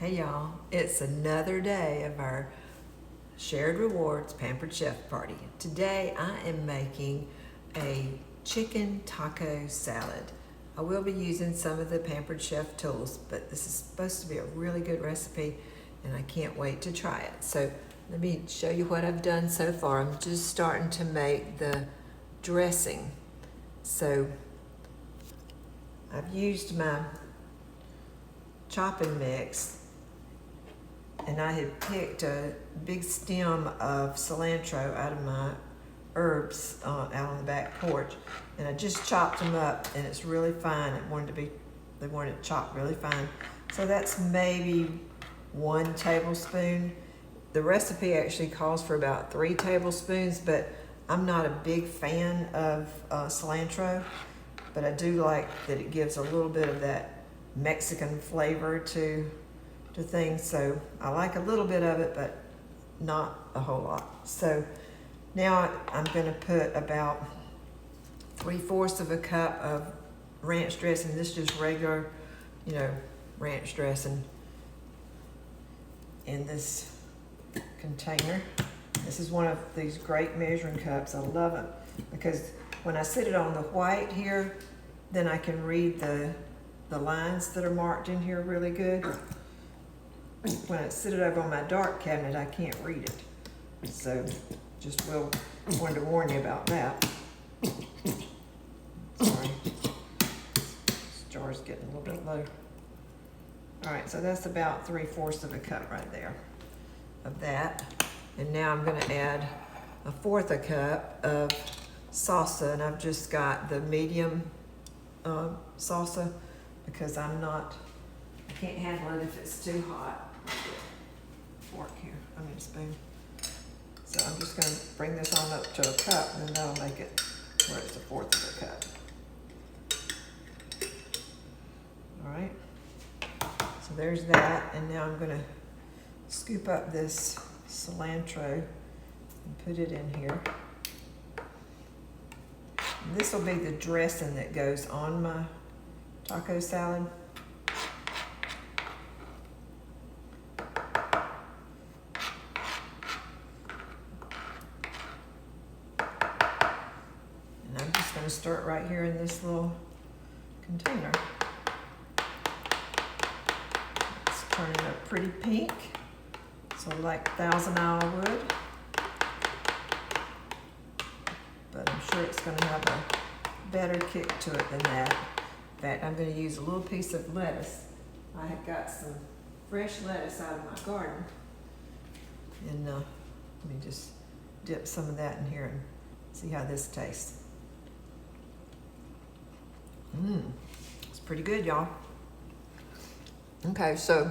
Hey y'all, it's another day of our Shared Rewards Pampered Chef Party. Today I am making a chicken taco salad. I will be using some of the Pampered Chef tools, but this is supposed to be a really good recipe and I can't wait to try it. So let me show you what I've done so far. I'm just starting to make the dressing. So I've used my chopping mix, and I had picked a big stem of cilantro out of my herbs out on the back porch, and I just chopped them up, and it's really fine. They wanted it chopped really fine. So that's maybe 1 tablespoon. The recipe actually calls for about 3 tablespoons, but I'm not a big fan of cilantro, but I do like that it gives a little bit of that Mexican flavor to things, so I like a little bit of it, but not a whole lot. So now I'm going to put about 3/4 of a cup of ranch dressing. This is just regular, ranch dressing in this container. This is one of these great measuring cups. I love it because when I sit it on the white here, then I can read the lines that are marked in here really good. When I sit it over on my dark cabinet, I can't read it. So just wanted to warn you about that. Sorry, this jar's getting a little bit low. All right, so that's about 3/4 of a cup right there of that. And now I'm gonna add 1/4 a cup of salsa, and I've just got the medium salsa because I can't handle it if it's too hot. Fork here, a spoon. So I'm just going to bring this on up to a cup, and then that'll make it where it's 1/4 of a cup. All right, so there's that, and now I'm going to scoop up this cilantro and put it in here. And this will be the dressing that goes on my taco salad. I'm going to start right here in this little container. It's turning up pretty pink, so like Thousand Isle wood, but I'm sure it's going to have a better kick to it than that. In fact, I'm going to use a little piece of lettuce. I have got some fresh lettuce out of my garden, and let me just dip some of that in here and see how this tastes. It's pretty good, y'all. Okay, so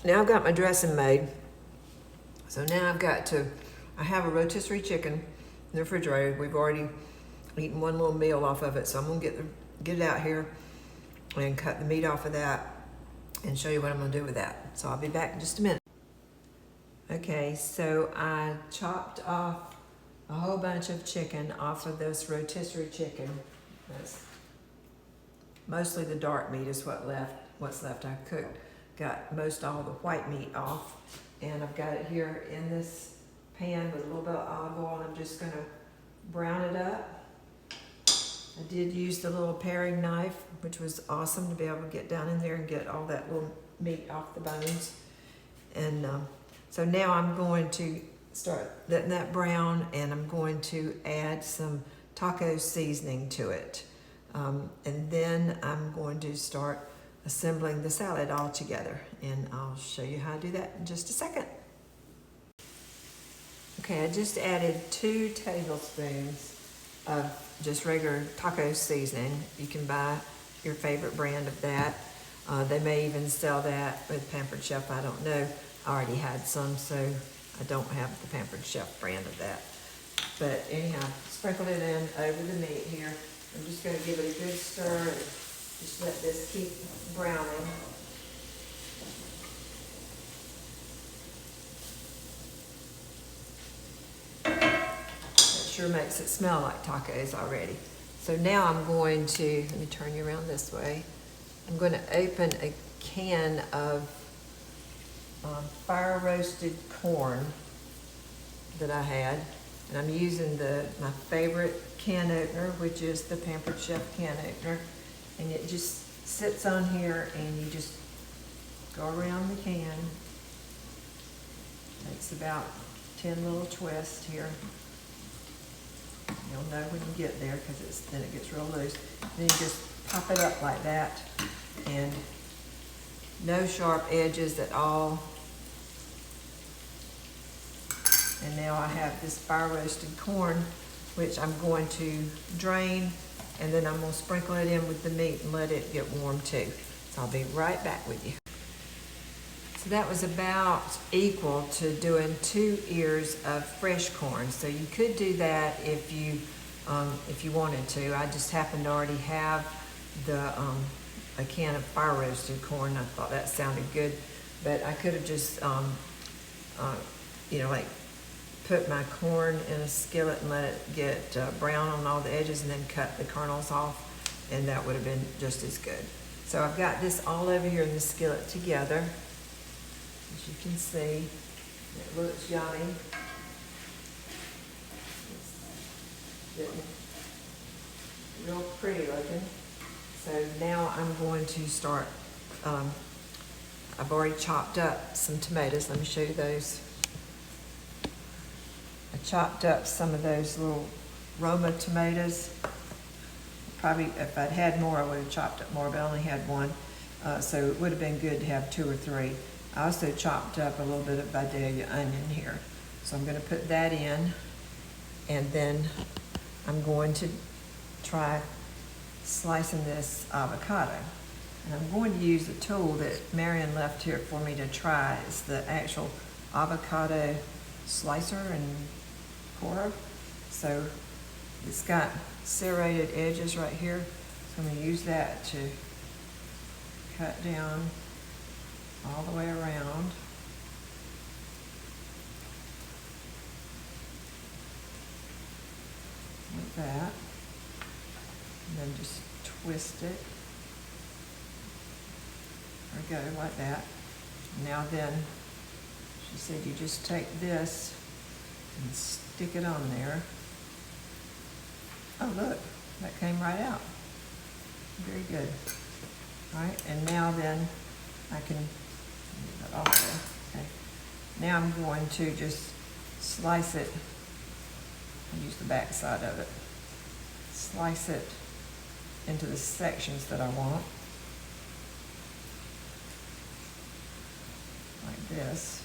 now I've got my dressing made. So now I have a rotisserie chicken in the refrigerator. We've already eaten one little meal off of it, so I'm gonna get it out here and cut the meat off of that and show you what I'm gonna do with that. So I'll be back in just a minute. Okay, so I chopped off a whole bunch of chicken off of this rotisserie chicken. That's mostly the dark meat is what's left. I got most all the white meat off, and I've got it here in this pan with a little bit of olive oil, and I'm just gonna brown it up. I did use the little paring knife, which was awesome to be able to get down in there and get all that little meat off the bones. And so now I'm going to start letting that brown, and I'm going to add some taco seasoning to it. And then I'm going to start assembling the salad all together, and I'll show you how to do that in just a second. Okay, I just added 2 tablespoons of just regular taco seasoning. You can buy your favorite brand of that. They may even sell that with Pampered Chef, I don't know. I already had some, so I don't have the Pampered Chef brand of that. But anyhow, sprinkled it in over the meat here. I'm just going to give it a good stir and just let this keep browning. That sure makes it smell like tacos already. So now I'm going to, let me turn you around this way. I'm going to open a can of fire roasted corn that I had. And I'm using my favorite can opener, which is the Pampered Chef can opener. And it just sits on here and you just go around the can. Takes about 10 little twists here. You'll know when you get there because then it gets real loose. Then you just pop it up like that, and no sharp edges at all. And now I have this fire roasted corn, which I'm going to drain, and then I'm going to sprinkle it in with the meat and let it get warm too. So I'll be right back with you. So that was about equal to doing 2 ears of fresh corn. So you could do that if you wanted to. I just happened to already have a can of fire roasted corn. I thought that sounded good, but I could have just like put my corn in a skillet and let it get brown on all the edges, and then cut the kernels off, and that would have been just as good. So I've got this all over here in the skillet together. As you can see, it looks yummy. It's getting real pretty looking. So now I'm going to start, I've already chopped up some tomatoes. Let me show you those. I chopped up some of those little Roma tomatoes. Probably if I'd had more, I would have chopped up more, but I only had 1. So it would have been good to have 2 or 3. I also chopped up a little bit of Vidalia onion here. So I'm going to put that in, and then I'm going to try slicing this avocado. And I'm going to use the tool that Marion left here for me to try. It's the actual avocado slicer and corer. So it's got serrated edges right here. So I'm going to use that to cut down all the way around. Like that. And then just twist it. There we go, like that. Now then, she said you just take this and stick it on there. Oh look, that came right out. Very good. All right, and now then I can get that off there. Okay. Now I'm going to just slice it. I'll use the back side of it. Slice it into the sections that I want. Like this.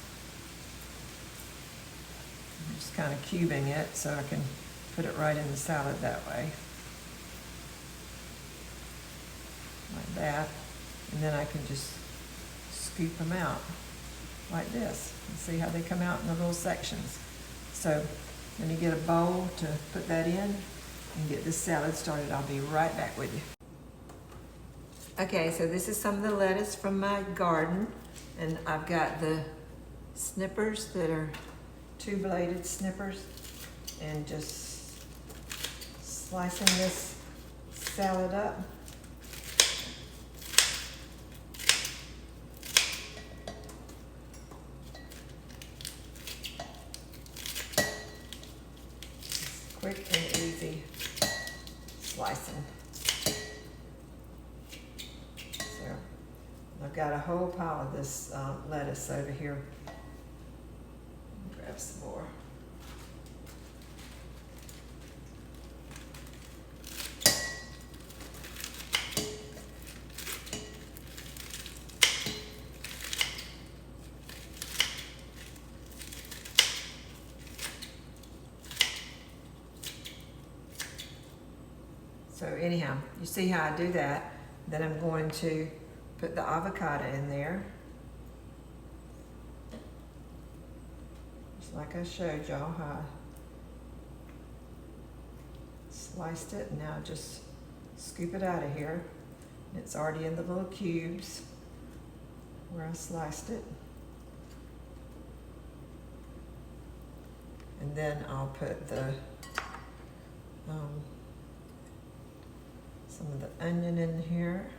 I'm just kind of cubing it so I can put it right in the salad that way. Like that. And then I can just scoop them out like this. And see how they come out in the little sections. So when you get a bowl to put that in and get this salad started, I'll be right back with you. Okay, so this is some of the lettuce from my garden, and I've got the snippers that are 2-bladed snippers, and just slicing this salad up. Quick and easy slicing. So I've got a whole pile of this lettuce over here. Grab some more. So anyhow, you see how I do that. Then I'm going to put the avocado in there. Just like I showed y'all how I sliced it. And now just scoop it out of here. It's already in the little cubes where I sliced it. And then I'll put the some of the onion in here.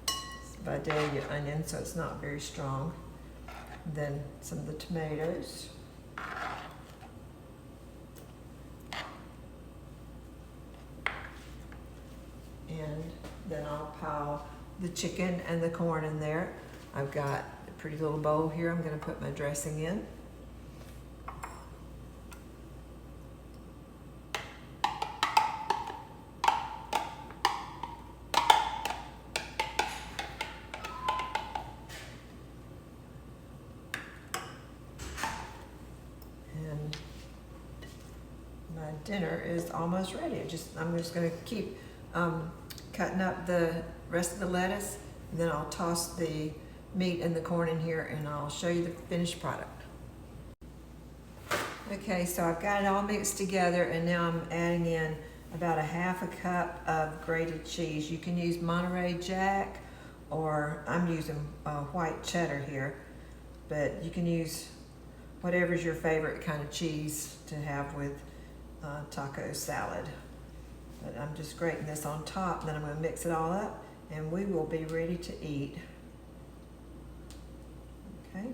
It's Vidalia onion, so it's not very strong. Then some of the tomatoes. And then I'll pile the chicken and the corn in there. I've got a pretty little bowl here I'm going to put my dressing in. And my dinner is almost ready. I'm just going to keep cutting up the rest of the lettuce, and then I'll toss the meat and the corn in here, and I'll show you the finished product. Okay, so I've got it all mixed together, and now I'm adding in about a half a cup of grated cheese. You can use Monterey Jack, or I'm using white cheddar here, but you can use whatever's your favorite kind of cheese to have with taco salad. But I'm just grating this on top, and then I'm going to mix it all up, and we will be ready to eat. Okay.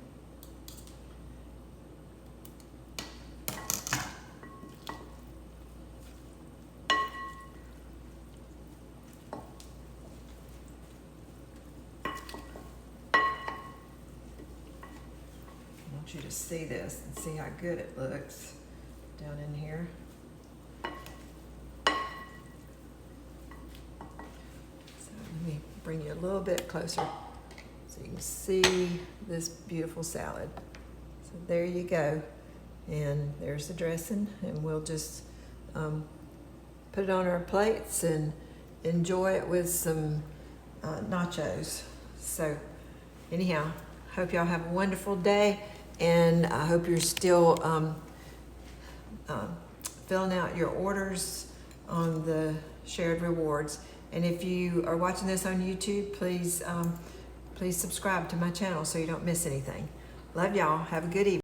I want you to see this and see how good it looks down in here. Let me bring you a little bit closer so you can see this beautiful salad. So there you go. And there's the dressing, and we'll just put it on our plates and enjoy it with some nachos. So anyhow, hope y'all have a wonderful day, and I hope you're still filling out your orders on the shared rewards. And if you are watching this on YouTube, please subscribe to my channel so you don't miss anything. Love y'all. Have a good evening.